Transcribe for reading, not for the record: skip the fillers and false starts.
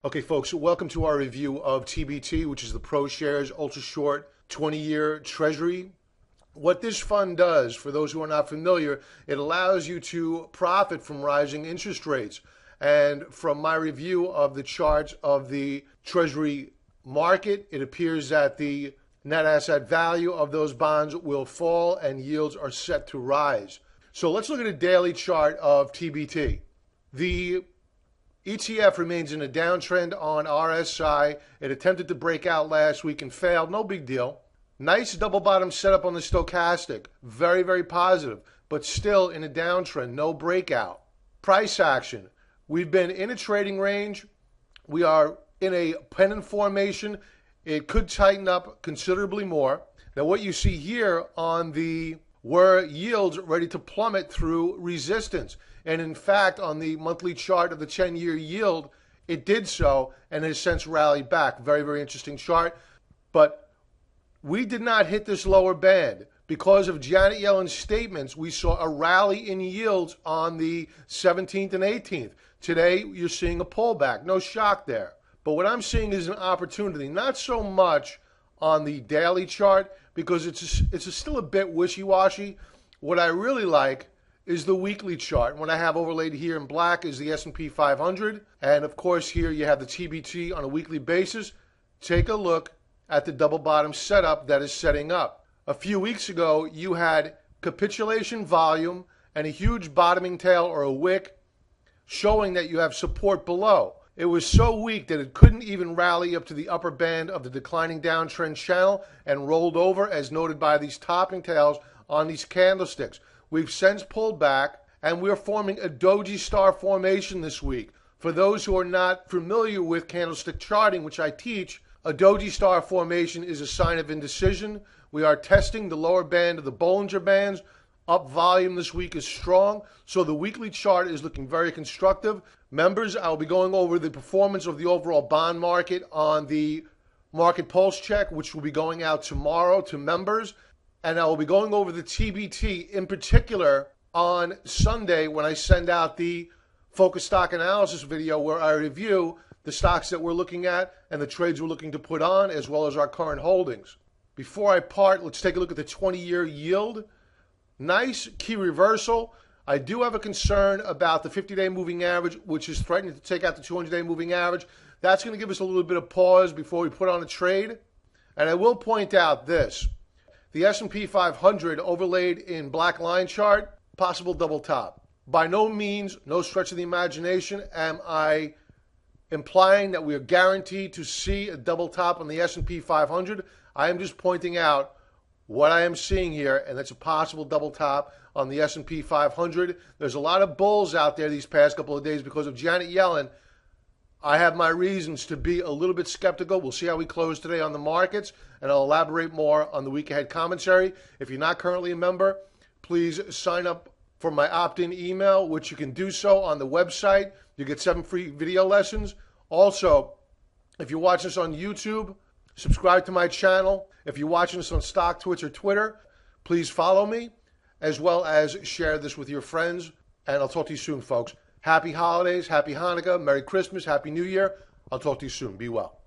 Okay, folks, welcome to our review of TBT, which is the Pro Shares Ultra Short 20-year Treasury. What this fund does, for those who are not familiar, it allows you to profit from rising interest rates. And from my review of the charts of the Treasury market, it appears that the net asset value of those bonds will fall and yields are set to rise. So let's look at a daily chart of TBT. The ETF remains in a downtrend on RSI. It attempted to break out last week and failed. No big deal. Nice double bottom setup on the stochastic. Very, very positive, but still in a downtrend. No breakout. Price action. We've been in a trading range. We are in a pennant formation. It could tighten up considerably more. Now what you see here on the were yields ready to plummet through resistance. And in fact, on the monthly chart of the 10-year yield, it did so and has since rallied back. Very, very interesting chart. But we did not hit this lower band. Because of Janet Yellen's statements, we saw a rally in yields on the 17th and 18th. Today, you're seeing a pullback. No shock there. But what I'm seeing is an opportunity, not so much on the daily chart, because it's still a bit wishy-washy. What I really like is the weekly chart. What I have overlaid here in black is the S&P 500. And of course, here you have the TBT on a weekly basis. Take a look at the double bottom setup that is setting up. A few weeks ago, you had capitulation volume and a huge bottoming tail or a wick showing that you have support below. It was so weak that it couldn't even rally up to the upper band of the declining downtrend channel and rolled over as noted by these topping tails on these candlesticks. We've since pulled back and we're forming a doji star formation this week. For those who are not familiar with candlestick charting, which I teach, a doji star formation is a sign of indecision. We are testing the lower band of the Bollinger Bands. Up volume this week is strong, so the weekly chart is looking very constructive. Members, I'll be going over the performance of the overall bond market on the Market Pulse Check, which will be going out tomorrow to members. And I will be going over the TBT in particular on Sunday when I send out the Focus Stock Analysis video where I review the stocks that we're looking at and the trades we're looking to put on, as well as our current holdings. Before I part, let's take a look at the 20-year yield. Nice key reversal. I do have a concern about the 50-day moving average, which is threatening to take out the 200-day moving average. That's going to give us a little bit of pause before we put on a trade. And I will point out this. The S&P 500 overlaid in black line chart, possible double top. By no means, no stretch of the imagination, am I implying that we are guaranteed to see a double top on the S&P 500. I am just pointing out what I am seeing here, and that's a possible double top on the S&P 500. There's a lot of bulls out there these past couple of days because of Janet Yellen. I have my reasons to be a little bit skeptical. We'll see how we close today on the markets, and I'll elaborate more on the week ahead commentary. If you're not currently a member, please sign up for my opt-in email, which you can do so on the website. You get 7 free video lessons. Also, if you're watching this on YouTube, subscribe to my channel. If you're watching this on Stock, Twitch, or Twitter, please follow me, as well as share this with your friends. And I'll talk to you soon, folks. Happy holidays, happy Hanukkah, Merry Christmas, Happy New Year. I'll talk to you soon. Be well.